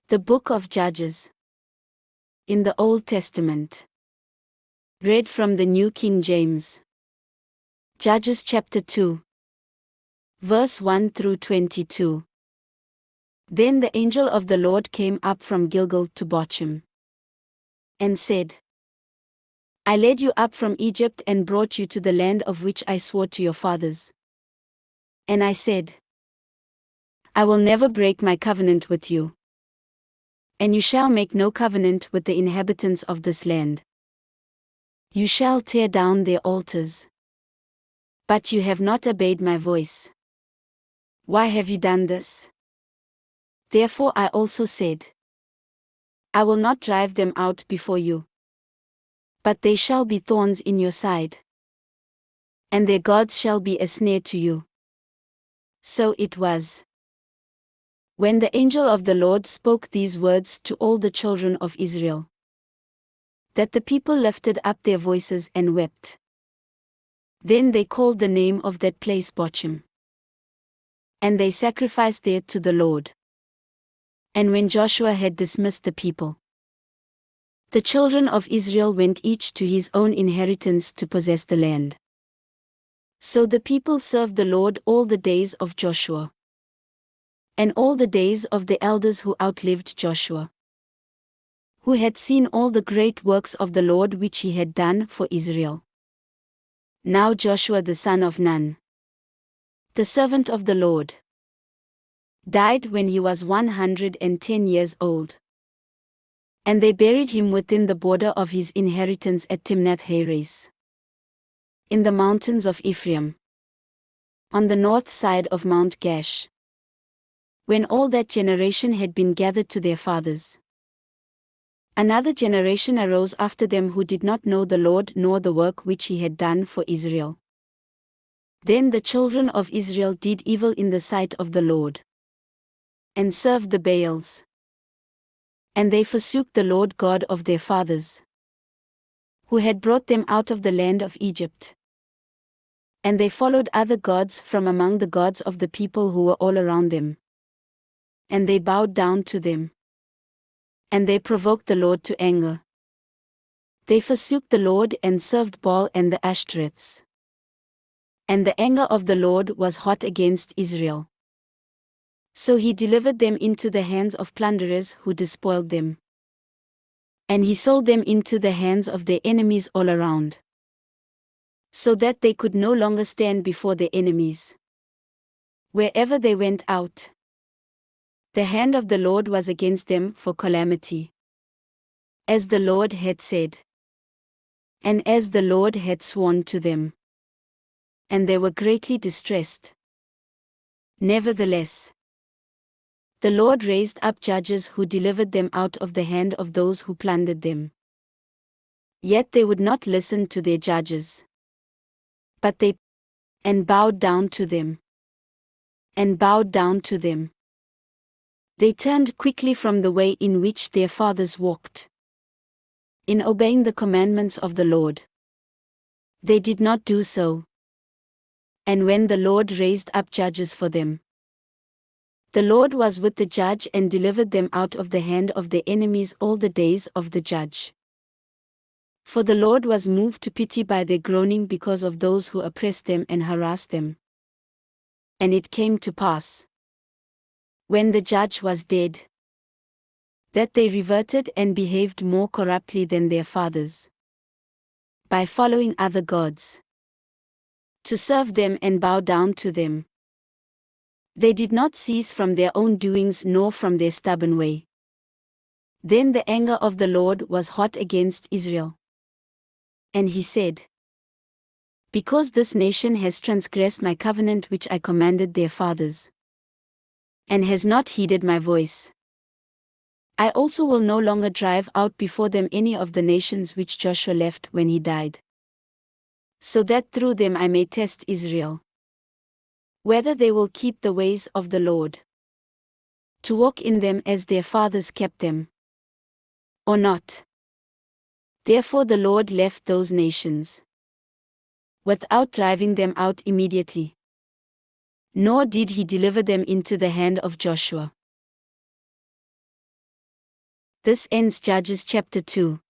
The Book of Judges. In the Old Testament. Read from the New King James. Judges chapter 2. Verse 1 through 22. Then the angel of the Lord came up from Gilgal to Bochim, and said, I led you up from Egypt and brought you to the land of which I swore to your fathers. And I said, I will never break my covenant with you. And you shall make no covenant with the inhabitants of this land. You shall tear down their altars. But you have not obeyed my voice. Why have you done this? Therefore I also said, I will not drive them out before you. But they shall be thorns in your side. And their gods shall be a snare to you. So it was. When the angel of the Lord spoke these words to all the children of Israel, that the people lifted up their voices and wept. Then they called the name of that place Bochim. And they sacrificed there to the Lord. And when Joshua had dismissed the people, the children of Israel went each to his own inheritance to possess the land. So the people served the Lord all the days of Joshua, and all the days of the elders who outlived Joshua, who had seen all the great works of the Lord which he had done for Israel. Now Joshua the son of Nun, the servant of the Lord, died when he was 110 years old. And they buried him within the border of his inheritance at Timnath-Heres, in the mountains of Ephraim, on the north side of Mount Gash. When all that generation had been gathered to their fathers, another generation arose after them who did not know the Lord nor the work which he had done for Israel. Then the children of Israel did evil in the sight of the Lord, and served the Baals. And they forsook the Lord God of their fathers, who had brought them out of the land of Egypt. And they followed other gods from among the gods of the people who were all around them. And they bowed down to them. And they provoked the Lord to anger. They forsook the Lord and served Baal and the Ashtoreths. And the anger of the Lord was hot against Israel. So he delivered them into the hands of plunderers who despoiled them. And he sold them into the hands of their enemies all around, so that they could no longer stand before their enemies. Wherever they went out, the hand of the Lord was against them for calamity, as the Lord had said, and as the Lord had sworn to them. And they were greatly distressed. Nevertheless, the Lord raised up judges who delivered them out of the hand of those who plundered them. Yet they would not listen to their judges, but they and bowed down to them, and bowed down to them. They turned quickly from the way in which their fathers walked, in obeying the commandments of the Lord. They did not do so. And when the Lord raised up judges for them, the Lord was with the judge and delivered them out of the hand of their enemies all the days of the judge. For the Lord was moved to pity by their groaning because of those who oppressed them and harassed them. And it came to pass, when the judge was dead, that they reverted and behaved more corruptly than their fathers, by following other gods, to serve them and bow down to them. They did not cease from their own doings nor from their stubborn way. Then the anger of the Lord was hot against Israel. And he said, because this nation has transgressed my covenant which I commanded their fathers, and has not heeded my voice, I also will no longer drive out before them any of the nations which Joshua left when he died, so that through them I may test Israel, whether they will keep the ways of the Lord, to walk in them as their fathers kept them, or not. Therefore the Lord left those nations, without driving them out immediately, nor did he deliver them into the hand of Joshua. This ends Judges chapter 2.